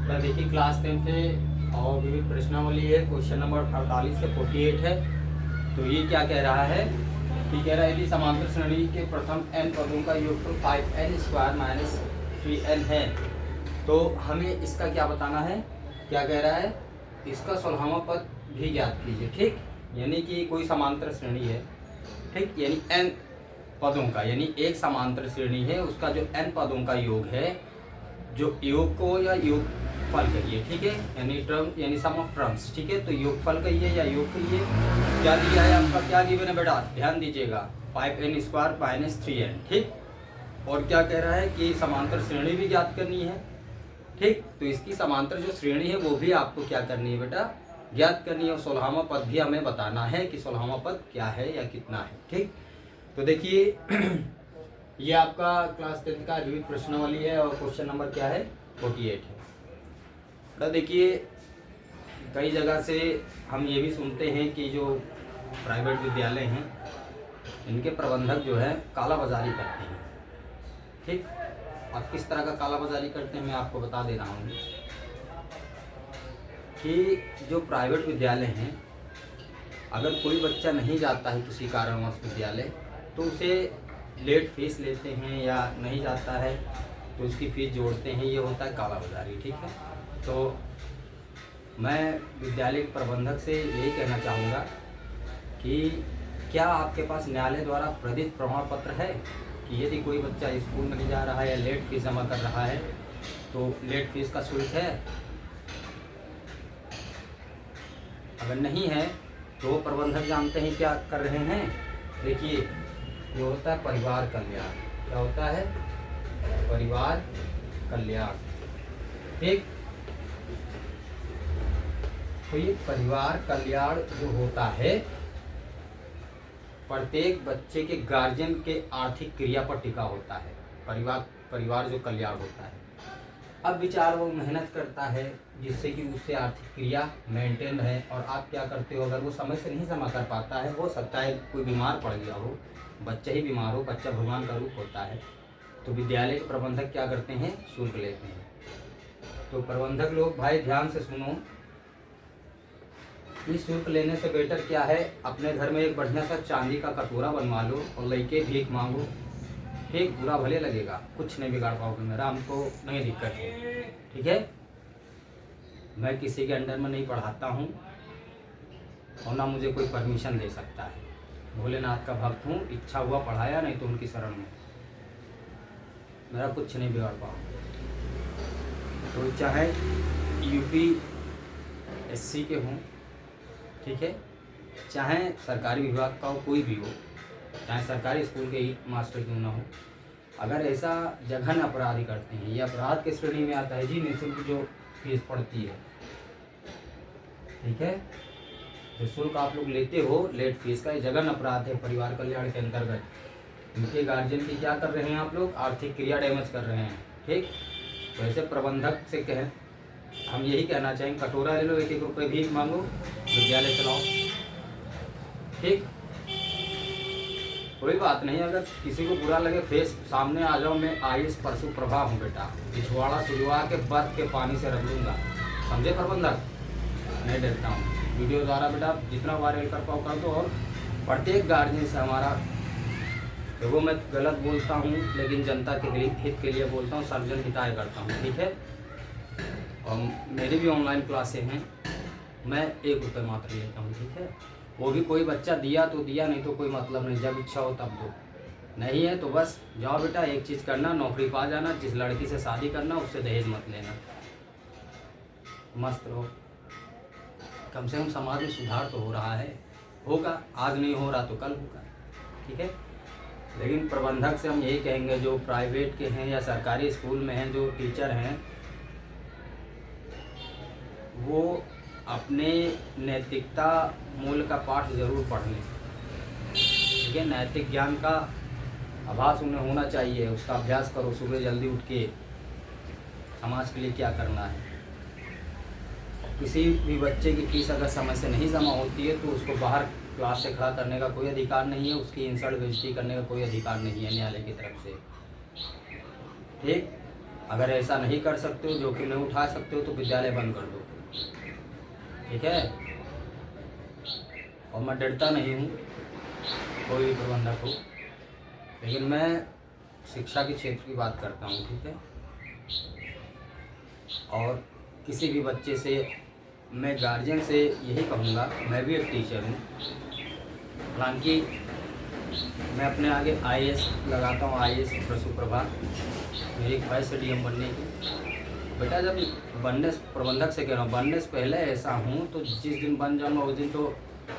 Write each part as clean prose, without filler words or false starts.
देखिए क्लास 10 पे और विविध प्रश्नावली है, क्वेश्चन नंबर 48 से 48 है। तो ये क्या कह रहा है कि कह रहा है यदि समांतर श्रेणी के प्रथम n पदों का योगफल 5n² - 3n है तो हमें इसका क्या बताना है। क्या कह रहा है, इसका 16वां पद भी ज्ञात कीजिए। ठीक, यानी कि कोई समांतर श्रेणी है, ठीक, यानी n पदों का, यानी एक समांतर श्रेणी है, उसका जो n पदों का योग है, जो योग को या योगफल कहिए, ठीक है, यानी टर्म यानी सम ऑफ टर्म्स, ठीक है। तो योगफल कहिए या योग कहिए। क्या दिया है आपका, क्या गिवन है बेटा, ध्यान दीजिएगा, 5n² - 3n, ठीक। और क्या कह रहा है कि समांतर श्रेणी भी ज्ञात करनी है, ठीक। तो इसकी समांतर जो श्रेणी है वो भी आपको क्या करनी है बेटा, ज्ञात करनी है। और 16वां पद भी हमें बताना है कि 16वां पद क्या है या कितना है, ठीक। तो देखिए ये आपका क्लास 10 का विविध प्रश्नावली है और क्वेश्चन नंबर क्या है, 48 है। तो देखिए कई जगह से हम ये भी सुनते हैं कि जो प्राइवेट विद्यालय हैं इनके प्रबंधक जो है काला बाजारी करते हैं, ठीक। अब किस तरह का काला बाजारी करते हैं मैं आपको बता दे रहा हूँ कि जो प्राइवेट विद्यालय हैं, अगर कोई बच्चा नहीं जाता है किसी कारणवश विद्यालय तो उसे लेट फीस लेते हैं, या नहीं जाता है तो उसकी फ़ीस जोड़ते हैं। ये होता है काला बाजारी, ठीक है। तो मैं विद्यालय के प्रबंधक से यही कहना चाहूँगा कि क्या आपके पास न्यायालय द्वारा प्रदत्त प्रमाण पत्र है कि यदि कोई बच्चा स्कूल नहीं जा रहा है या लेट फीस जमा कर रहा है तो लेट फीस का शुल्क है। अगर नहीं है तो प्रबंधक जानते हैं क्या कर रहे हैं। देखिए ये होता है परिवार कल्याण। क्या होता है, परिवार कल्याण, ठीक। तो ये परिवार कल्याण जो होता है प्रत्येक बच्चे के गार्जियन के आर्थिक क्रिया पर टिका होता है। परिवार जो कल्याण होता है, अब विचार वो मेहनत करता है जिससे कि उससे आर्थिक क्रिया मेंटेन है। और आप क्या करते हो, अगर वो समय से नहीं जमा कर पाता है, हो सकता है कोई बीमार पड़ गया हो, बच्चा ही बीमार हो, बच्चा भगवान का रूप होता है, तो विद्यालय के प्रबंधक क्या करते हैं, शुल्क लेते हैं। तो प्रबंधक लोग भाई ध्यान से सुनो, इस शुल्क लेने से बेटर क्या है, अपने घर में एक बढ़िया सा चांदी का कटोरा बनवा लो और लेके भीख मांगो, ठीक। बुरा भले लगेगा, कुछ नहीं बिगाड़ पाओगे मेरा, हमको नहीं दिक्कत है, ठीक है। मैं किसी के अंडर में नहीं पढ़ाता हूँ और ना मुझे कोई परमिशन दे सकता है। भोलेनाथ का भक्त हूँ, इच्छा हुआ पढ़ाया, नहीं तो उनकी शरण में, मेरा कुछ नहीं बिगाड़ पाओगे। तो चाहे UPSC के हों, ठीक है, चाहे सरकारी विभाग का हो, कोई भी हो, चाहे सरकारी स्कूल के ही मास्टर क्यों ना हो, अगर ऐसा जघन्य अपराधी करते हैं, ये अपराध के श्रेणी में आता है जी, निःशुल्क जो फीस पड़ती है, ठीक है, जो शुल्क आप लोग लेते हो लेट फीस का, ये जघन्य अपराध है परिवार कल्याण के अंतर्गत। इनके गार्जियन की क्या कर रहे हैं आप लोग, आर्थिक क्रिया डैमेज कर रहे हैं, ठीक। वैसे प्रबंधक से हम यही कहना चाहेंगे, कटोरा ले लो, 1-1 रुपये भीख मांगो, विद्यालय चलाओ, ठीक। कोई बात नहीं, अगर किसी को बुरा लगे फेस सामने आ जाओ, मैं आयुष परशु प्रभा हूँ बेटा, पिछवाड़ा सुलवा के बर्फ के पानी से रख दूंगा, समझे प्रबंधक, नहीं डरता हूँ। वीडियो द्वारा बेटा जितना वायरल कर पाओ कर दो। और प्रत्येक गार्जियन से हमारा, देखो मैं गलत बोलता हूँ लेकिन जनता के हित के लिए बोलता हूँ, सर्वजन हिताय करता हूँ, ठीक है। और मेरी भी ऑनलाइन क्लासें हैं, मैं 1 रुपये मात्र लेता हूँ, ठीक है। वो भी कोई बच्चा दिया तो दिया, नहीं तो कोई मतलब नहीं, जब इच्छा हो तब दो, नहीं है तो बस जाओ बेटा, एक चीज़ करना, नौकरी पा जाना, जिस लड़की से शादी करना उससे दहेज मत लेना, मस्त रहो। कम से कम समाज में सुधार तो हो रहा है, होगा, आज नहीं हो रहा तो कल होगा, ठीक है। लेकिन प्रबंधक से हम यही कहेंगे, जो प्राइवेट के हैं या सरकारी स्कूल में हैं, जो टीचर हैं, वो अपने नैतिकता मूल्य का पाठ जरूर पढ़ लें, ठीक है। नैतिक ज्ञान का आभास उन्हें होना चाहिए, उसका अभ्यास करो, सुबह जल्दी उठ के समाज के लिए क्या करना है। किसी भी बच्चे की फीस अगर समय से नहीं जमा होती है तो उसको बाहर क्लास से खड़ा करने का कोई अधिकार नहीं है, उसकी इंसल्ट बेइज्जती करने का कोई अधिकार नहीं है न्यायालय की तरफ से, ठीक। अगर ऐसा नहीं कर सकते हो, जोखिम नहीं उठा सकते हो, तो विद्यालय बंद कर दो, ठीक है। और मैं डरता नहीं हूँ कोई भी प्रबंधक हो, लेकिन मैं शिक्षा के क्षेत्र की बात करता हूँ, ठीक है। और किसी भी बच्चे से, मैं गार्जियन से यही कहूँगा, मैं भी एक टीचर हूँ, हालांकि मैं अपने आगे आईएएस लगाता हूँ, आईएएस प्रसुप्रभा, मेरी ख्वाहिश है डीएम बनने की। बेटा जब बनने, प्रबंधक से कह रहा हूँ, बनने से पहले ऐसा हूँ, तो जिस दिन बन जाऊँगा उस दिन तो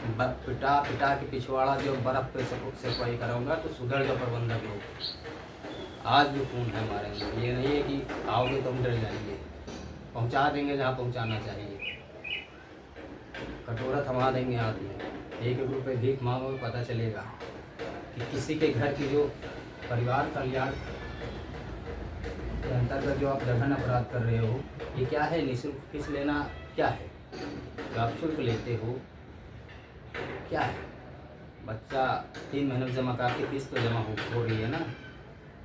पिटा पिटा के पिछवाड़ा जो बर्फ़ पे सफाई कराऊँगा, तो सुधर जाओ प्रबंधक लोग। आज भी खून है हमारे अंदर, ये नहीं है कि आओगे तो हम डर जाएंगे, पहुँचा देंगे जहाँ पहुँचाना चाहिए, कटोरा थमा देंगे हाथ में, 1-1 रुपये भीख मांगोगे, पता चलेगा कि किसी के घर की जो परिवार कल्याण के अंतर्गत जो आप जघन्य अपराध कर रहे हो, ये क्या है? निःशुल्क फीस लेना क्या है? जो आप शुल्क लेते हो क्या है? बच्चा 3 महीने में जमा करके फीस तो जमा हो रही है ना।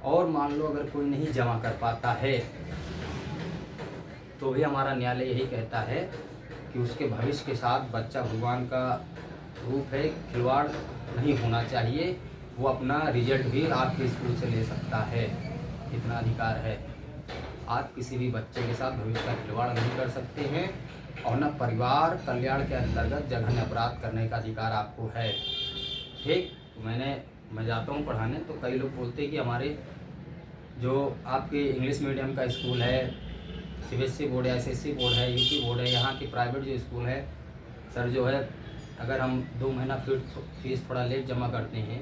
और मान लो अगर कोई नहीं जमा कर पाता है, तो भी हमारा न्यायालय यही कहता है कि उसके भविष्य के साथ बच्चा भगवान का रूप है, खिलवाड़ नहीं होना चाहिए। वो अपना रिजल्ट भी आपके स्कूल से ले सकता है, इतना अधिकार है। आप किसी भी बच्चे के साथ भविष्य का खिलवाड़ नहीं कर सकते हैं, और न परिवार कल्याण के अंतर्गत जघन्य अपराध करने का अधिकार आपको है, ठीक। तो मैं जाता हूँ पढ़ाने, तो कई लोग बोलते हैं कि हमारे जो आपके इंग्लिश मीडियम का स्कूल है, सीबीएसई बोर्ड है, एसएससी बोर्ड है, यूपी बोर्ड है, यहाँ की प्राइवेट जो स्कूल है, सर जो है अगर हम 2 महीना फीस थोड़ा लेट जमा करते हैं,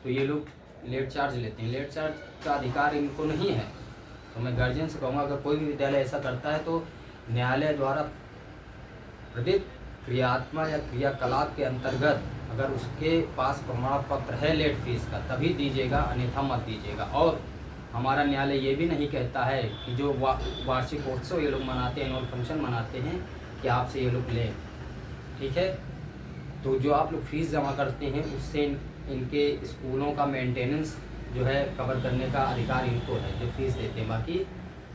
तो ये लोग लेट चार्ज लेते हैं। लेट चार्ज का अधिकार इनको नहीं है। तो मैं गार्जियन से कहूँगा, अगर कोई भी विद्यालय ऐसा करता है तो न्यायालय द्वारा प्रदत्त क्रियात्मक या क्रियाकलाप के अंतर्गत अगर उसके पास प्रमाण पत्र है लेट फीस का, तभी दीजिएगा, अन्यथा मत दीजिएगा। और हमारा न्यायालय ये भी नहीं कहता है कि जो वार्षिकोत्सव ये लोग मनाते हैं, एनुअल फंक्शन मनाते हैं, कि आपसे ये लोग लें, ठीक है। तो जो आप लोग फीस जमा करते हैं, उससे इनके स्कूलों का मेंटेनेंस जो है कवर करने का अधिकार इनको है, जो फीस देते हैं। बाकी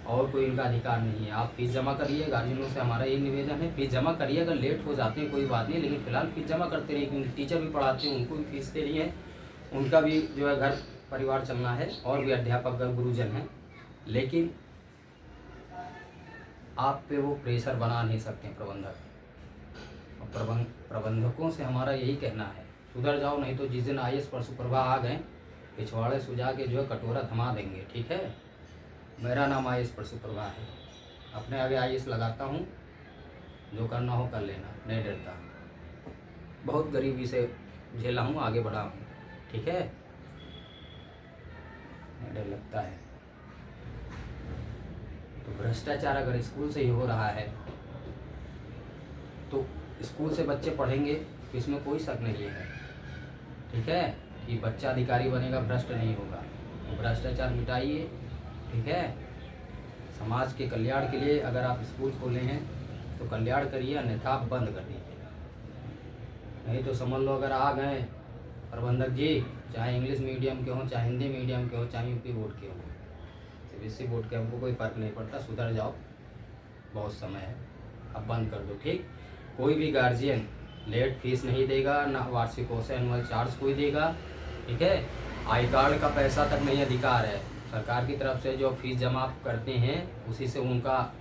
और कोई इनका अधिकार नहीं है। आप फीस जमा करिए, गार्जियनों से हमारा यही निवेदन है, फीस जमा करिए। अगर लेट हो जाते हैं कोई बात नहीं, लेकिन फिलहाल फीस जमा करते रहिए, क्योंकि टीचर भी पढ़ाते हैं, उनको भी फीस दे रही है, उनका भी जो है घर परिवार चलना है, और भी अध्यापक गुरुजन हैं। लेकिन आप पे वो प्रेशर बना नहीं सकते प्रबंधक। प्रबंधकों से हमारा यही कहना है, सुधर जाओ, नहीं तो जिस दिन आईएएस प्रसुप्रभा आ गए, पिछवाड़े सुझा के जो है कटोरा थमा देंगे, ठीक है। मेरा नाम आईएएस प्रसुप्रभा है, अपने आगे आईएएस लगाता हूँ, जो करना हो कर लेना, नहीं डरता। बहुत गरीबी से झेला हूँ, आगे बढ़ा हूँ, ठीक है, नहीं डर लगता है। तो भ्रष्टाचार अगर स्कूल से ही हो रहा है, तो स्कूल से बच्चे पढ़ेंगे, तो इसमें कोई शक नहीं है, ठीक है, कि बच्चा अधिकारी बनेगा, भ्रष्ट नहीं होगा। तो भ्रष्टाचार मिटाइए, ठीक है। समाज के कल्याण के लिए अगर आप स्कूल खोले हैं तो कल्याण करिए, अन्यथा आप बंद कर दीजिए। नहीं तो समझ लो अगर आ गए प्रबंधक जी, चाहे इंग्लिश मीडियम के हों, चाहे हिंदी मीडियम के हों, चाहे यूपी बोर्ड के हों, सीबीएसई बोर्ड के, हमको कोई फ़र्क नहीं पड़ता, सुधर जाओ, बहुत समय है, अब बंद कर दो, ठीक। कोई भी गार्जियन लेट फीस नहीं देगा, ना वार्षिकोत्सव एनुअल चार्ज कोई देगा, ठीक है। आई कार्ड का पैसा तक नहीं अधिकार है, सरकार की तरफ से जो फीस जमा करते हैं उसी से उनका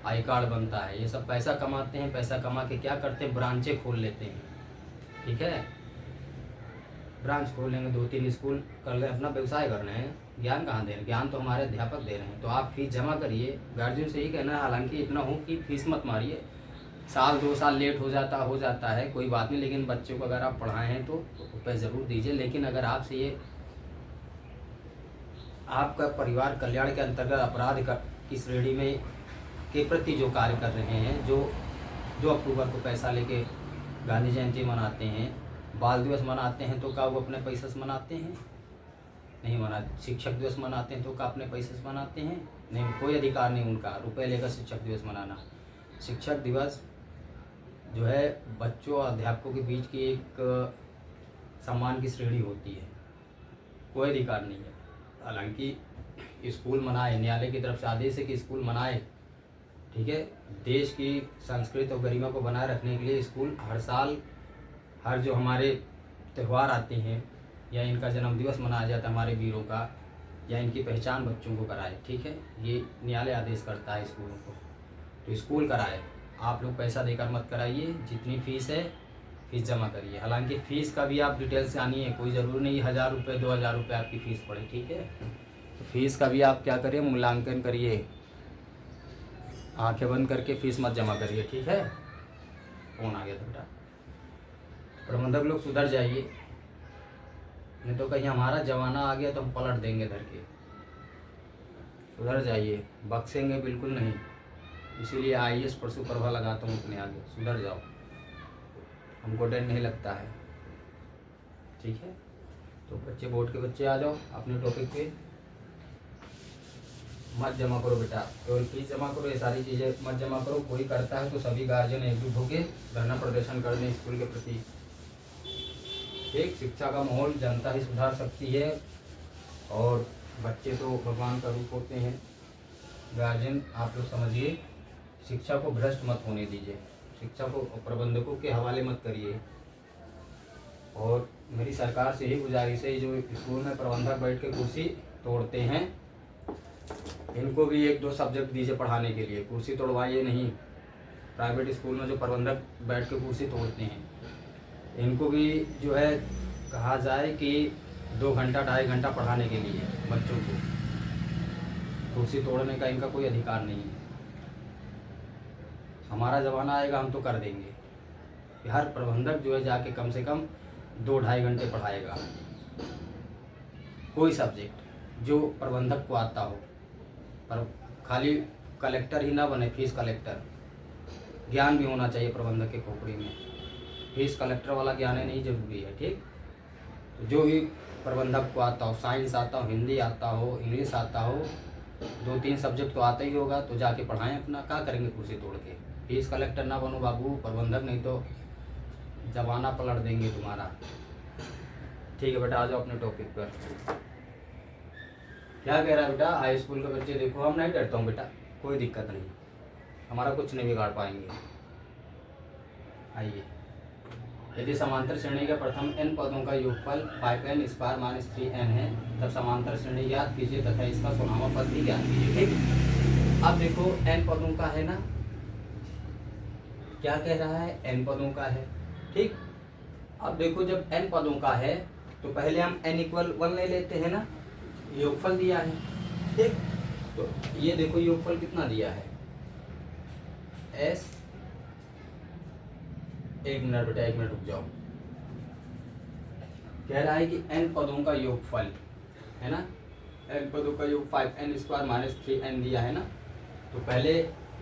आई कार्ड बनता है। ये सब पैसा कमाते हैं, पैसा कमा के क्या करते हैं, ब्रांचें खोल लेते हैं, ठीक है। ब्रांच खोल लेंगे, 2-3 स्कूल कर ले, अपना व्यवसाय कर रहे हैं, ज्ञान कहाँ दे रहे हैं? ज्ञान तो हमारे अध्यापक दे रहे हैं। तो आप फीस जमा करिए, गार्जियन से ही कहना है, हालांकि इतना हो कि फीस मत मारिए, 1-2 साल लेट हो जाता है, कोई बात नहीं, लेकिन बच्चों को अगर आप पढ़ाए हैं तो रुपये ज़रूर दीजिए। लेकिन अगर आपसे ये आपका परिवार कल्याण के अंतर्गत अपराध की श्रेणी में के प्रति जो कार्य कर रहे हैं, जो 2 अक्टूबर को पैसा लेके गांधी जयंती मनाते हैं, बाल दिवस मनाते हैं, तो क्या वो अपने पैसे से मनाते हैं? नहीं मनाते। शिक्षक दिवस मनाते हैं तो क्या अपने पैसे से मनाते हैं? नहीं, कोई अधिकार नहीं उनका रुपये लेकर शिक्षक दिवस मनाना। शिक्षक दिवस जो है बच्चों और अध्यापकों के बीच की एक सम्मान की श्रेणी होती है, कोई अधिकार नहीं है। हालांकि स्कूल मनाए, न्यायालय की तरफ से आदेश है कि स्कूल मनाए, ठीक है। देश की संस्कृति और गरिमा को बनाए रखने के लिए स्कूल हर साल, हर जो हमारे त्यौहार आते हैं या इनका जन्मदिवस मनाया जाता है हमारे वीरों का, या इनकी पहचान बच्चों को कराए, ठीक है। ये न्यायालय आदेश करता है स्कूलों को, तो स्कूल कराए। आप लोग पैसा देकर मत कराइए, जितनी फ़ीस है फ़ीस जमा करिए। हालांकि फ़ीस का भी आप डिटेल से आनी है, कोई ज़रूरी नहीं 1000 रुपये 2000 रुपये आपकी फ़ीस पड़े, ठीक है। तो फ़ीस का भी आप क्या करिए, मूल्यांकन करिए, आंखें बंद करके फ़ीस मत जमा करिए, ठीक है। कौन आ गया था बेटा? प्रबंधक लोग सुधर जाइए, नहीं तो कहीं हमारा जमाना आ गया तो हम पलट देंगे धर के। सुधर जाइए, बख्शेंगे बिल्कुल नहीं। इसीलिए IAS परसों प्रभा लगाता हूँ अपने आगे, सुधर जाओ, हमको डर नहीं लगता है, ठीक है। तो बच्चे, बोर्ड के बच्चे आ जाओ अपने टॉपिक पे। मत जमा करो बेटा, केवल फीस जमा करो, ये सारी चीज़ें मत जमा करो। कोई करता है तो सभी गार्जियन एकजुट होकर धरना प्रदर्शन कर दें स्कूल के प्रति। एक शिक्षा का माहौल जनता ही सुधार सकती है, और बच्चे तो भगवान का रूप होते हैं। गार्जियन आप लोग समझिए, शिक्षा को भ्रष्ट मत होने दीजिए, शिक्षा को प्रबंधकों के हवाले मत करिए। और मेरी सरकार से ही गुजारिश है, जो स्कूल में प्रबंधक बैठ के कुर्सी तोड़ते हैं, इनको भी 1-2 सब्जेक्ट दीजिए पढ़ाने के लिए। कुर्सी तोड़वाइए नहीं। प्राइवेट स्कूल में जो प्रबंधक बैठ के कुर्सी तोड़ते हैं, इनको भी जो है कहा जाए कि 2 घंटा 2.5 घंटा पढ़ाने के लिए बच्चों को, कुर्सी तोड़ने का इनका कोई अधिकार नहीं है। हमारा ज़माना आएगा हम तो कर देंगे कि हर प्रबंधक जो है जाके कम से कम 2-2.5 घंटे पढ़ाएगा, कोई सब्जेक्ट जो प्रबंधक को आता हो। पर खाली कलेक्टर ही ना बने, फीस कलेक्टर, ज्ञान भी होना चाहिए प्रबंधक के खोपड़ी में। फीस कलेक्टर वाला ज्ञान है नहीं जरूरी है, ठीक। तो जो भी प्रबंधक को आता हो, साइंस आता हो, हिंदी आता हो, इंग्लिश आता हो, 2-3 सब्जेक्ट तो आता ही होगा, तो जाके पढ़ाएं अपना। क्या करेंगे कुर्सी तोड़ के? फीस कलेक्टर ना बनो बाबू, प्रबंधक, नहीं तो जमाना पलट देंगे तुम्हारा, ठीक है बेटा। आ जाओ अपने टॉपिक पर। क्या कह रहा है बेटा? हाई स्कूल के बच्चे देखो, हम नहीं डरता हूँ बेटा, कोई दिक्कत नहीं, हमारा कुछ नहीं बिगाड़ पाएंगे। आइए, यदि समांतर श्रेणी के प्रथम n पदों का योगफल 5n² - 3n है, तब समांतर श्रेणी ज्ञात कीजिए तथा इसका 16वां पद भी ज्ञात कीजिए, ठीक। अब देखो n पदों का है ना, क्या कह रहा है? n पदों का है, ठीक। अब देखो जब n पदों का है तो पहले हम n = 1 ले लेते हैं ना, योगफल दिया है, ठीक। तो ये देखो योगफल कितना दिया है, s, 1 मिनट बेटा, 1 मिनट रुक जाओ। कह रहा है कि n पदों का योगफल है ना, n पदों का योग 5n² - 3n दिया है ना, तो पहले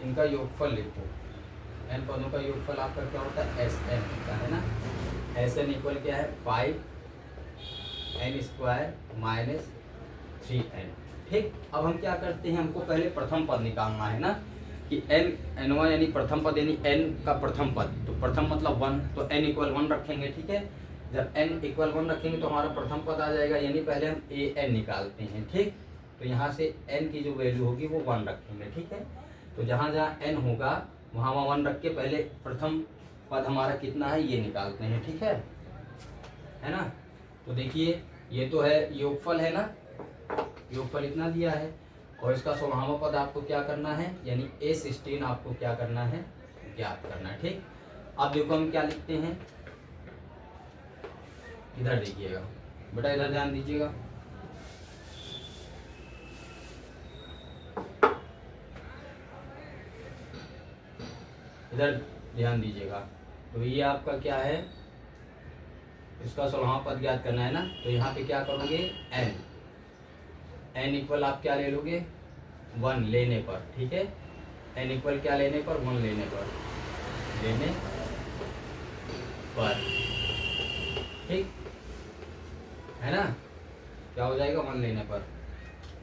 इनका योगफल लिखो। n पदों का योगफल आपका क्या होता है? Sn का है ना। Sn = क्या है? 5n² - 3n, ठीक। अब हम क्या करते हैं, हमको पहले प्रथम पद निकालना है ना, कि n1 यानी प्रथम पद, यानी n का प्रथम पद, तो प्रथम मतलब 1, तो n = 1 रखेंगे, ठीक है। जब n = 1 रखेंगे तो हमारा प्रथम पद आ जाएगा, यानी पहले हम an निकालते हैं, ठीक। तो यहाँ से n की जो वैल्यू होगी वो 1 रखेंगे, ठीक है। तो जहाँ जहाँ n होगा वहाँ 1 रख के पहले प्रथम पद हमारा कितना है ये निकालते हैं, ठीक है ना। तो देखिए ये तो है योगफल है ना, योगफल इतना दिया है, और इसका 16वां पद आपको क्या करना है, यानी A16 आपको क्या करना है, ज्ञात करना है, ठीक। अब देखो हम क्या लिखते हैं, इधर देखिएगा बेटा, इधर ध्यान दीजिएगा। इधर ध्यान दीजिएगा। तो ये आपका क्या है, इसका 16वां पद ज्ञात करना है ना। तो यहाँ पे क्या करोगे, n = आप क्या ले लोगे, 1 लेने पर, ठीक है। n = क्या लेने पर, 1 लेने पर, ठीक है ना। क्या हो जाएगा, 1 लेने पर,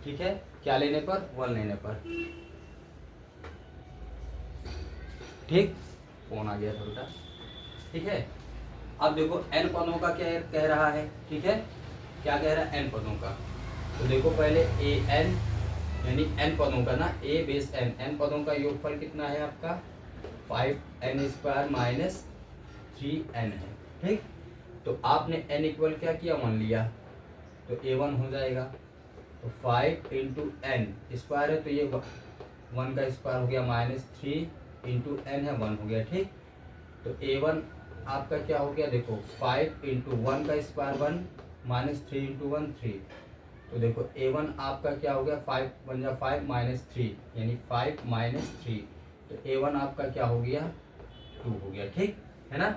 ठीक है। क्या लेने पर, 1 लेने पर, ठीक। कौन आ गया था बेटा, ठीक है। अब देखो n पदों का क्या कह रहा है, ठीक है। क्या कह रहा है, n पदों का, तो देखो पहले ए एन यानी एन पदों का ना, ए बेस एन, एन पदों का योगफल कितना है आपका 5n² माइनस 3n है। ठीक, तो आपने n इक्वल क्या किया 1 लिया तो a1 हो जाएगा। तो 5 इंटू एन स्क्वायर है तो ये 1 का स्क्वायर हो गया माइनस 3 इंटू एन है 1 हो गया। ठीक, तो a1 आपका क्या हो गया देखो 5 इंटू 1 का स्क्वायर 1 माइनस 3 इंटू 1 3। तो देखो a1 आपका क्या हो गया 5 1 जा 5 माइनस 3 यानी 5 माइनस 3। तो a1 आपका क्या हो गया 2 हो गया। ठीक है ना।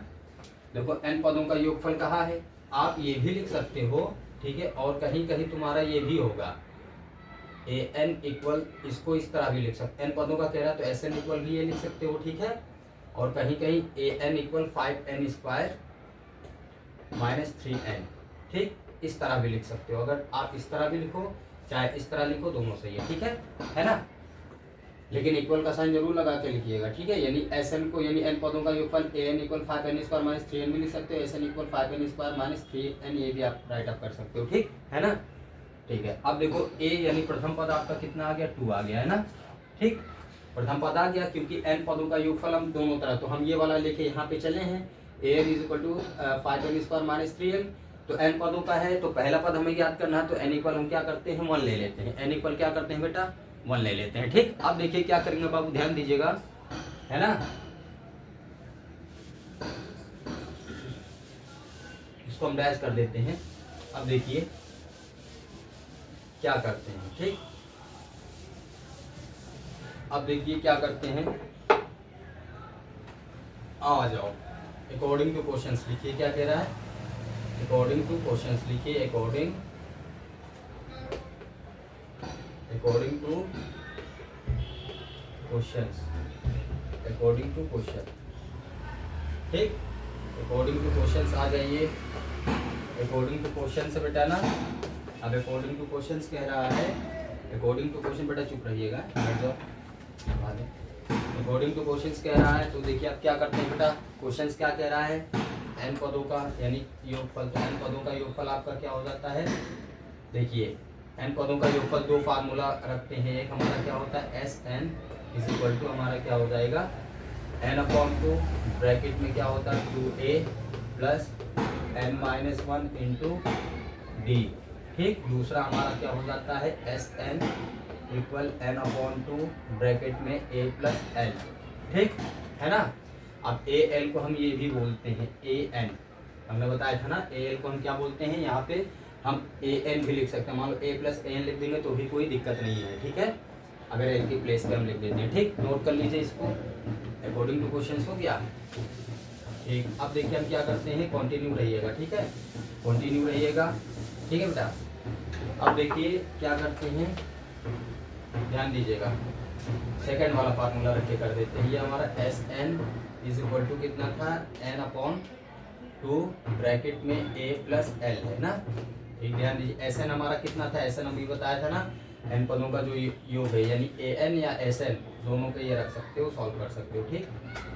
देखो n पदों का योगफल कहाँ है, आप ये भी लिख सकते हो। ठीक है, और कहीं कहीं तुम्हारा ये भी होगा ए एन इक्वल, इसको इस तरह भी लिख सकते, n पदों का कह रहा है तो एस एन इक्वल भी ये लिख सकते हो। ठीक है, और कहीं कहीं A N equal 5n² minus 3n। ठीक, इस तरह भी लिख सकते हो। अगर आप इस तरह भी लिखो चाहे इस तरह लिखो, दोनों सही है। ठीक है ना। लेकिन इक्वल का साइन जरूर लगा के लिखिएगा। ठीक है, यानी एस एन को यानी एन पदों का योगफल A N equal 5n² minus 3n भी लिख सकते हो, S N equal 5n² minus 3n ये भी आप राइट अप कर सकते हो। ठीक है ना। ठीक है, अब देखो ए यानी प्रथम पद आपका कितना आ गया 2 आ गया है ना। ठीक, प्रथम पद आ गया क्योंकि n पदों का योगफल हम दोनों तरह, तो हम ये वाला लेके यहाँ पे चले हैं a n is equal to 5n² minus 3n। तो n पदों का है तो पहला पद हमें याद करना है, तो n इक्वल हम क्या करते हैं 1 ले लेते हैं। n इक्वल क्या करते हैं बेटा 1 ले लेते हैं। ठीक, अब देखिए क्या करेंगे बाबू, ध्यान दीजिएगा, है ना। इसको हम डैश कर देते हैं। अब देखिए क्या करते हैं। ठीक, अब देखिए क्या करते हैं, आ जाओ अकॉर्डिंग टू क्वेश्चंस लिखिए। क्या कह रहा है अकॉर्डिंग टू क्वेश्चंस लिखिए, according to questions, according to question. ठीक, अकॉर्डिंग टू क्वेश्चंस आ जाइए। अकॉर्डिंग टू क्वेश्चन से बेटा ना, अब अकॉर्डिंग टू क्वेश्चंस कह रहा है, अकॉर्डिंग टू क्वेश्चन बेटा चुप रहिएगा, अकॉर्डिंग टू क्वेश्चंस कह रहा है। तो देखिए आप क्या करते हैं बेटा, क्वेश्चंस क्या कह रहा है n पदों का यानी योगफल, तो n पदों का योगफल आपका क्या हो जाता है, देखिए n पदों का योगफल दो फार्मूला रखते हैं। एक हमारा क्या होता है S N is equal to हमारा क्या हो जाएगा n/2 ब्रैकेट में क्या होता है 2a plus n-1 into D. ठीक, दूसरा हमारा क्या हो जाता है S N equal n/2 bracket में a प्लस एल। ठीक है ना। अब ए एल को हम ये भी बोलते हैं ए एन, हमने बताया था ना ए एल को हम क्या बोलते हैं, यहाँ पे हम ए एन भी लिख सकते हैं। मान लो ए प्लस ए एन लिख देंगे तो भी कोई दिक्कत नहीं है। ठीक है, अगर एल के प्लेस पे हम लिख देते हैं। ठीक, नोट कर लीजिए इसको, अकॉर्डिंग टू क्वेश्चन हो गया। ठीक, अब देखिए हम क्या करते हैं, कंटिन्यू रहिएगा। ठीक है, कंटिन्यू रहिएगा। ठीक है बेटा, अब देखिए क्या करते हैं, ध्यान दीजिएगा, सेकंड वाला फार्मूला रख के कर देते हैं। ये हमारा S N is equal to कितना था n/2 ब्रैकेट में a प्लस एल है ना। ठीक, ध्यान दीजिए एस एन हमारा कितना था, एस एन अभी बताया था ना, n पदों का जो योग है यानी ए एन या एस एन दोनों का ये रख सकते हो, सॉल्व कर सकते हो। ठीक,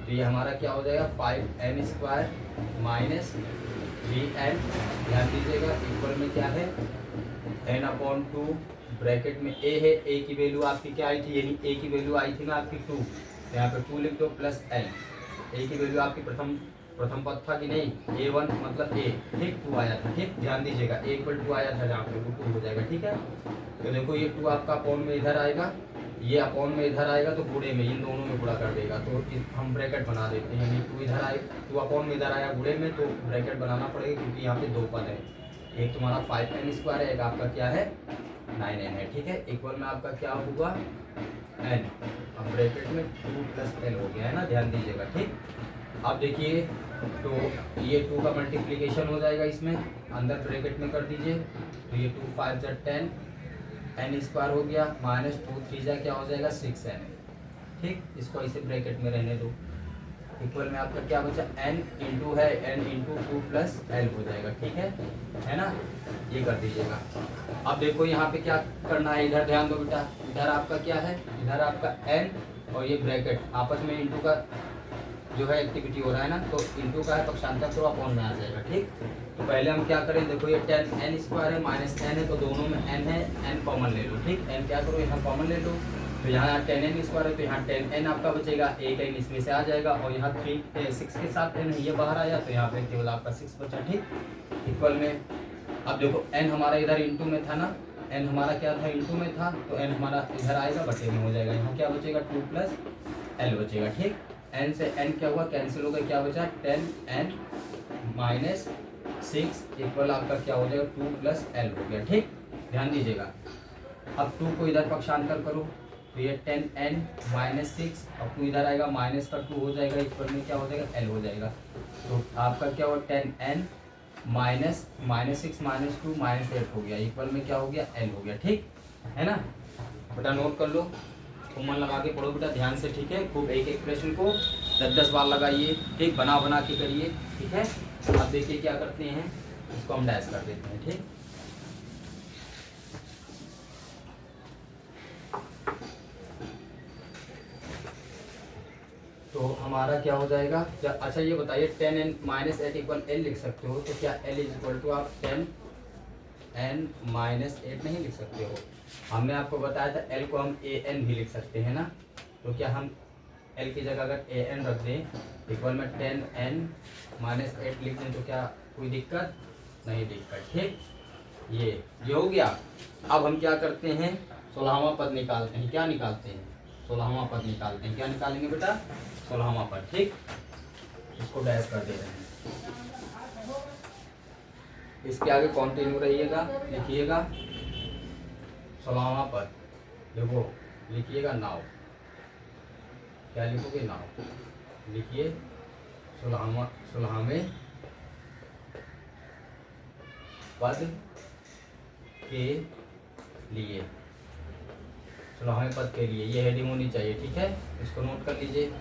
तो ये हमारा क्या हो जाएगा 5n² माइनस 3n, ध्यान दीजिएगा इक्वल में क्या है n/2 ब्रैकेट में a है, a की वैल्यू आपकी क्या आई थी, यानी a की वैल्यू आई थी ना आपकी 2, तो यहाँ पे 2 लिख दो प्लस l। a की वैल्यू आपकी प्रथम पद था कि नहीं, a1 मतलब a। ठीक, 2 आया था। ठीक, ध्यान दीजिएगा a इक्वल 2 आया था, जहाँ पे 2 हो जाएगा। ठीक है, तो देखो ये 2 आपका अपॉन में इधर आएगा, ये अपॉन में इधर आएगा, तो गुणे में इन दोनों में गुणा कर देगा। तो हम ब्रैकेट बना देते हैं, 2 इधर आए, 2 अपॉन में इधर आया गुणे में, तो ब्रैकेट बनाना पड़ेगा क्योंकि यहाँ पे 2 पद है, एक तुम्हारा 5n² है, एक आपका क्या है 9n है। ठीक है, इक्वल में आपका क्या हुआ n, अब ब्रैकेट में 2 प्लस n हो गया है ना, ध्यान दीजिएगा। ठीक, अब देखिए तो ये 2 का मल्टीप्लिकेशन हो जाएगा, इसमें अंदर ब्रैकेट में कर दीजिए, तो ये 2 5 जा 10 n² हो गया माइनस 2 3 जा क्या हो जाएगा 6n। ठीक, इसको ऐसे ब्रैकेट में रहने दो, इक्वल में आपका क्या बचा n इंटू है n इंटू 2 प्लस एल हो जाएगा। ठीक है ना, ये कर दीजिएगा। अब देखो यहाँ पे क्या करना है, इधर ध्यान दो बेटा, इधर आपका क्या है, इधर आपका n और ये ब्रैकेट आपस में इंटू का जो है एक्टिविटी हो रहा है ना, तो इंटू का है पक्षांतर तो अपॉन में आ जाएगा। ठीक, तो पहले हम क्या करें, देखो ये टेन एन स्क्वायर है माइनस एन है, तो दोनों में एन है, एन कॉमन ले लो। ठीक, एन क्या करो यहाँ कॉमन ले लो, तो यहाँ टेन एन स्क्वायर है तो यहाँ टेन एन आपका बचेगा, एक एन इसमें से आ जाएगा, और यहाँ 6 के साथ एन ये बाहर आया तो यहाँ पे केवल आपका 6 बचा। ठीक, इक्वल में अब देखो एन हमारा इधर इंटू में था ना, एन हमारा क्या था इंटू में था, तो एन हमारा इधर आएगा बटे में हो जाएगा, यहाँ क्या बचेगा 2 प्लस एल बचेगा। ठीक, एन से एन क्या हुआ कैंसिल हो गया, क्या बचा 10 एन माइनस 6 इक्वल आपका क्या हो जाएगा 2 प्लस एल हो गया। ठीक, ध्यान दीजिएगा, अब 2 को इधर पक्षांतर करो तो ये 10 एन माइनस 6, अब 2 इधर आएगा माइनस का 2 हो जाएगा, इक्वल में क्या हो जाएगा एल हो जाएगा, तो आपका क्या हुआ 10 एन माइनस 6 माइनस 2 माइनस 8 हो गया, इक्वल में क्या हो गया एल हो गया। ठीक है ना बेटा, नोट कर लो, तो मन लगा के पढ़ो बेटा ध्यान से। ठीक है, खूब एक एक प्रश्न को 10-10 बार लगाइए। ठीक, बना बना के करिए। ठीक है, अब देखिए क्या करते हैं, इसको हम डैश कर देते हैं। ठीक, तो हमारा क्या हो जाएगा, अच्छा ये बताइए 10 एन माइनस 8 इक्वल एल लिख सकते हो, तो क्या एल इज इक्वल टू आप 10 एन माइनस 8 नहीं लिख सकते हो? हमने आपको बताया था एल को हम ए एन भी लिख सकते हैं ना, तो क्या हम एल की जगह अगर ए एन रख दें इक्वल में 10 एन माइनस 8 लिख दें तो क्या कोई दिक्कत नहीं? दिक्कत। ठीक, ये हो गया। अब हम क्या करते हैं, 16वां पद निकालते हैं। क्या निकालते हैं? 16वां पद निकालते हैं। क्या निकालेंगे बेटा? 16वां पद। ठीक, इसको डैश कर दे रहे हैं, इसके आगे कंटिन्यू रहिएगा, लिखिएगा 16वां पद, देखो लिखिएगा नाव, क्या लिखोगे नाव, लिखिए 16वें पद के लिए, 16वें पद के लिए ये हेडिंग होनी चाहिए। ठीक है, इसको नोट कर लीजिए।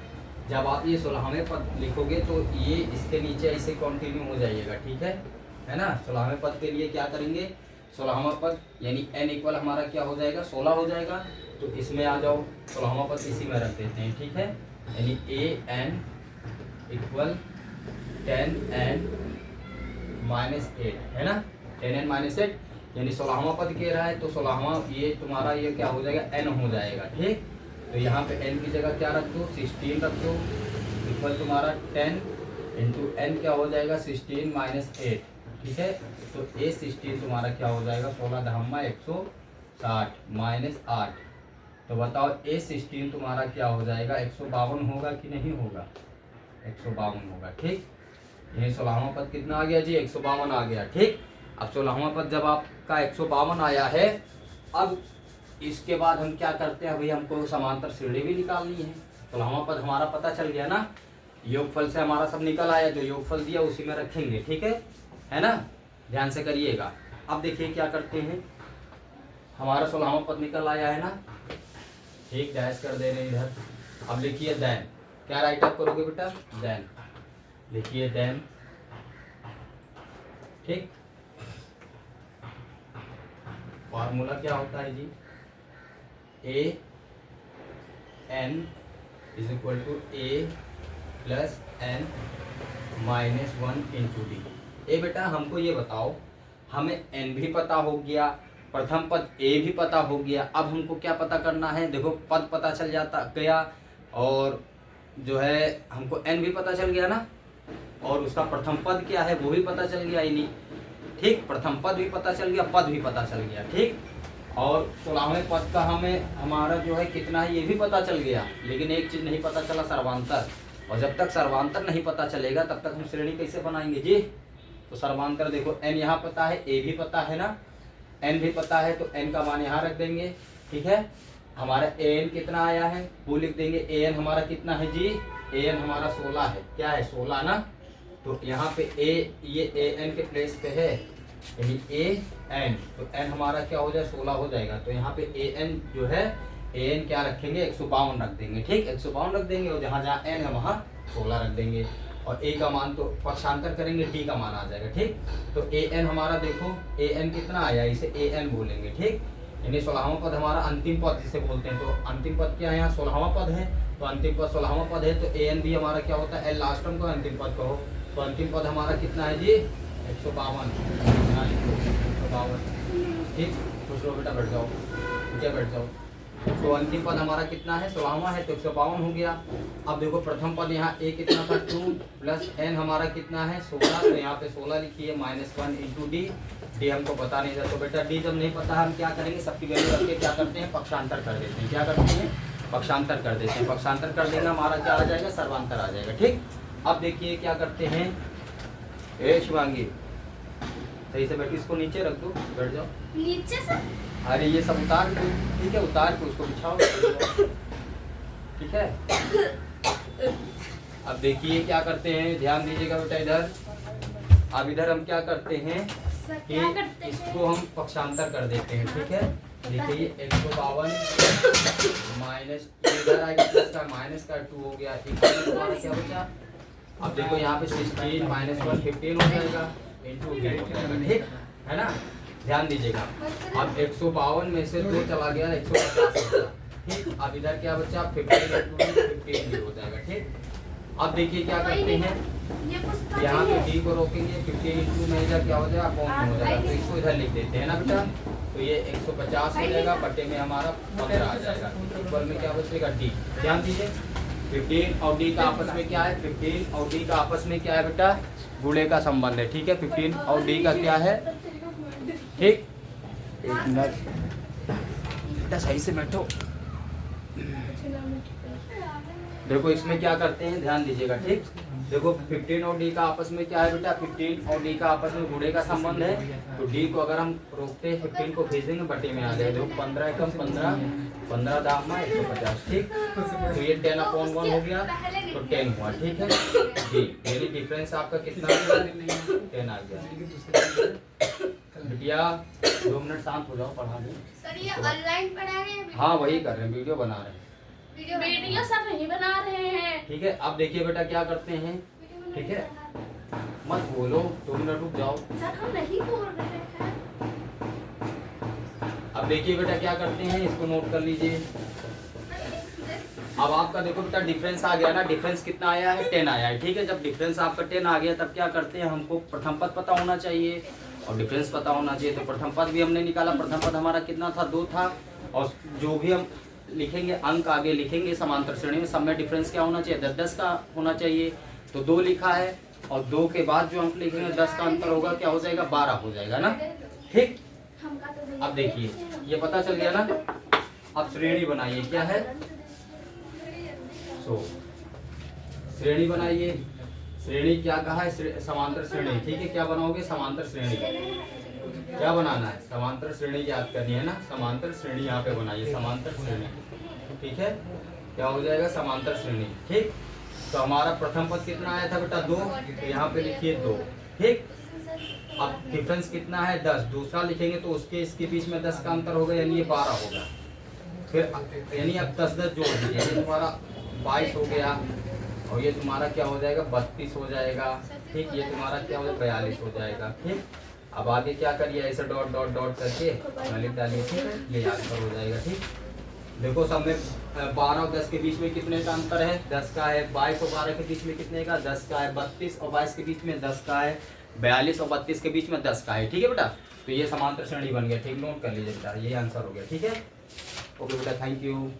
जब आप ये 16वें पद लिखोगे तो ये इसके नीचे ऐसे कंटिन्यू हो जाइएगा। ठीक है ना। 16वें पद के लिए क्या करेंगे, 16वां पद यानी n इक्वल हमारा क्या हो जाएगा 16 हो जाएगा, तो इसमें आ जाओ 16वां पद इसी में रख देते हैं। ठीक है, यानी A N equal 10n minus 8 है ना, 10n माइनस 8 यानी 16वां पद कह रहा है, तो 16वां ये तुम्हारा ये क्या हो जाएगा n हो जाएगा। ठीक, तो यहाँ पे n की जगह क्या रख दो 16 रख दो, इक्वल तुम्हारा 10 इंटू n क्या हो जाएगा 16 माइनस 8। ठीक है, तो ए 16 तुम्हारा क्या हो जाएगा 16 धम्मा 160 माइनस 8, तो बताओ ए 16 तुम्हारा क्या हो जाएगा 152 होगा कि नहीं होगा? 152 होगा। ठीक, ये 16वां पद कितना आ गया जी 152 आ गया। ठीक, अब 16वां पद जब आपका 152 आया है, अब इसके बाद हम क्या करते हैं, भाई हमको समांतर श्रेणी भी निकालनी है। 16वां पद हमारा पता चल गया ना, योगफल से हमारा सब निकल आया, जो योगफल दिया उसी में रखेंगे। ठीक है ना, ध्यान से करिएगा। अब देखिए क्या करते हैं, हमारा 16वां पद निकल आया है ना, ठीक, डैश कर दे रहे इधर। अब लिखिए देन, क्या राइट अप करोगे बेटा? देन लिखिए देन। ठीक, फॉर्मूला क्या होता है जी, a n is equal to a plus n minus 1 into d. ए बेटा हमको ये बताओ, हमें एन भी पता हो गया, प्रथम पद ए भी पता हो गया, अब हमको क्या पता करना है, देखो पद पता चल जाता गया और जो है हमको एन भी पता चल गया ना, और उसका प्रथम पद क्या है वो भी पता चल गया। यानी ठीक, प्रथम पद भी पता चल गया, पद भी पता चल गया। ठीक, और 16वें पद का हमें हमारा जो है कितना है ये भी पता चल गया, लेकिन एक चीज़ नहीं पता चला, सर्वांतर। और जब तक सर्वांतर नहीं पता चलेगा तब तक हम श्रेणी कैसे बनाएंगे जी? तो सर्वांतर देखो n यहाँ पता है, a भी पता है ना, n भी पता है, तो n का मान यहाँ रख देंगे। ठीक है, हमारा an कितना आया है वो लिख देंगे। an हमारा कितना है जी? an हमारा 16 है। क्या है 16 ना, तो यहाँ पे ये an के प्लेस पे है, यानी an, तो n हमारा क्या हो जाए 16 हो जाएगा। तो यहाँ पे an जो है an क्या रखेंगे 152 रख देंगे। ठीक, 152 रख देंगे, और जहाँ जहाँ n है वहाँ 16 रख देंगे, और a का मान तो पक्षांतर करेंगे d का मान आ जाएगा। ठीक, तो an हमारा देखो an कितना आया, इसे an बोलेंगे। ठीक, यानी 16वां पद हमारा अंतिम पद जिसे बोलते हैं, तो अंतिम पद क्या है यहाँ 16वां पद है, तो अंतिम पद 16वां पद है, तो ए एन बी हमारा क्या होता है, एल लास्ट टर्म को अंतिम पद कहो, तो अंतिम पद हमारा कितना है जी 152, 152। ठीक, खुश रहो बेटा, बैठ जाओ, ठीक है बैठ जाओ। तो अंतिम पद हमारा कितना है 16वां है, तो 152 हो गया। अब देखो प्रथम पद यहाँ ए कितना था 2 प्लस एन हमारा कितना है 16, तो यहाँ पे 16 लिखिए -1 इंटू डी। डी हमको पता नहीं था, तो बेटा डी जब नहीं पता हम क्या करेंगे, सबकी वैल्यू रख के क्या करते हैं, पक्षांतर कर देते हैं। क्या करते हैं, पक्षांतर कर देते हैं। पक्षांतर कर देना हमारा क्या आ जाएगा, सर्वांतर आ जाएगा। ठीक, अब देखिए क्या करते हैं, ए शिवांगी सही से बैठी, इसको नीचे रख दो, बैठ जाओ नीचे से। अरे ये सब उतार दो, ठीक है, उतार के उसको बिछाओ, ठीक है। अब देखिए क्या करते हैं, ध्यान दीजिएगा बेटा इधर। अब इधर हम क्या करते हैं कि इसको हम पक्षांतर कर देते हैं, ठीक है। देखिए 152 माइनस इधर आएगा प्लस का माइनस का 2 हो गया, इक्वल हमारा क्या बचा। अब देखो यहाँ पे 16 -1 15 हो जाएगा इंटू 8 हो जाएगा, ठीक है ना। ध्यान दीजिएगा, अब 152 में से 2 चला गया 150 हो गया, ठीक। अब इधर क्या बचा 15 इंटू 15 हो जाएगा, ठीक। अब देखिए क्या करते हैं, यहाँ पे डी को रोकेंगे, 15 इंटू में इधर क्या हो जाएगा कौन हो जाएगा, तो इसको इधर लिख देते हैं ना बेटा। तो ये 150 हो जाएगा, बटे में हमारा 15 आ जाएगा, इक्वल में क्या बचेगा डी। ध्यान दीजिए 15 और डी का आपस में क्या है, 15 और डी का आपस में क्या है बेटा, गुणे का संबंध है, ठीक है। 15 और डी का क्या है, ठीक। एक मिनट बेटा सही से बैठो। देखो इसमें क्या करते हैं, ध्यान दीजिएगा, ठीक। देखो 15 और डी का आपस में क्या है बेटा, 15 और डी का आपस में गुणे का संबंध है, तो डी को अगर हम रोकते हैं 15 को भेजेंगे बटे में आ जाएगा। देखो 15 एकम 15, 15 दाम में 150, ठीक। तो ये 10/1 हो गया, तो 10 हुआ, ठीक है जी। यानी डिफरेंस आपका कितना आ गया, 10 आ गया। बिटिया 2 मिनट शांत हो जाओ, पढ़ा दो। सर ये ऑनलाइन पढ़ा रहे हैं? हाँ वही कर रहे हैं, वीडियो बना रहे हैं। वीडियो सर नहीं बना रहे हैं, ठीक है। अब देखिए बेटा क्या करते हैं, ठीक है, मत बोलो, 2 मिनट रुक जाओ। सर हम नहीं बोल रहे हैं। अब देखिए बेटा क्या करते हैं, इसको नोट कर लीजिए। अब आपका देखो बेटा डिफरेंस आ गया ना, डिफरेंस कितना आया है 10 आया है, ठीक है। जब डिफरेंस आपका 10 आ गया तब क्या करते हैं, हमको प्रथम पद पता होना चाहिए और डिफरेंस पता होना चाहिए। तो प्रथम पद भी हमने निकाला, प्रथम पद हमारा कितना था 2 था, और जो भी हम लिखेंगे अंक आगे लिखेंगे समांतर श्रेणी में, सब में डिफरेंस क्या होना चाहिए 10-10 का होना चाहिए। तो 2 लिखा है, और 2 के बाद जो अंक लिखेंगे 10 का अंतर होगा, क्या हो जाएगा 12 हो जाएगा ना, ठीक। अब देखिए ये पता चल गया ना। अब श्रेणी बनाइए, क्या है श्रेणी बनाइए। श्रेणी क्या कहा है, समांतर श्रेणी, ठीक है। क्या बनाओगे, समांतर श्रेणी। क्या बनाना है, समांतर श्रेणी याद करनी है ना, समांतर श्रेणी यहाँ पे बनाइए, समांतर श्रेणी, ठीक है। क्या हो जाएगा, समांतर श्रेणी, ठीक। तो हमारा प्रथम पद कितना आया था बेटा 2, तो यहाँ पे लिखिए 2, ठीक। अब डिफरेंस कितना है 10, दूसरा लिखेंगे तो उसके इसके बीच में 10 का अंतर होगा, यानी ये 12 होगा। फिर यानी अब 10-10 जोड़ दीजिए, ये तुम्हारा 22 हो गया, और ये तुम्हारा क्या हो जाएगा 32 हो जाएगा, ठीक। ये तुम्हारा क्या हो जाएगा 42 हो जाएगा, ठीक। अब आगे क्या करिए, ऐसे डॉट डॉट डॉट करके लिख डालिए, ठीक है, ये आंसर हो जाएगा, ठीक। देखो सब में 12 और 10 के बीच में कितने का अंतर है, 10 का है। 22 और 12 के बीच में कितने का, 10 का है। 32 और 22 के बीच में 10 का है। 42 और 32 के बीच में 10 का है, ठीक है बेटा। तो ये समांतर श्रेणी बन गया, ठीक। नोट कर लीजिए बेटा, ये आंसर हो गया, ठीक है। ओके बेटा, थैंक यू।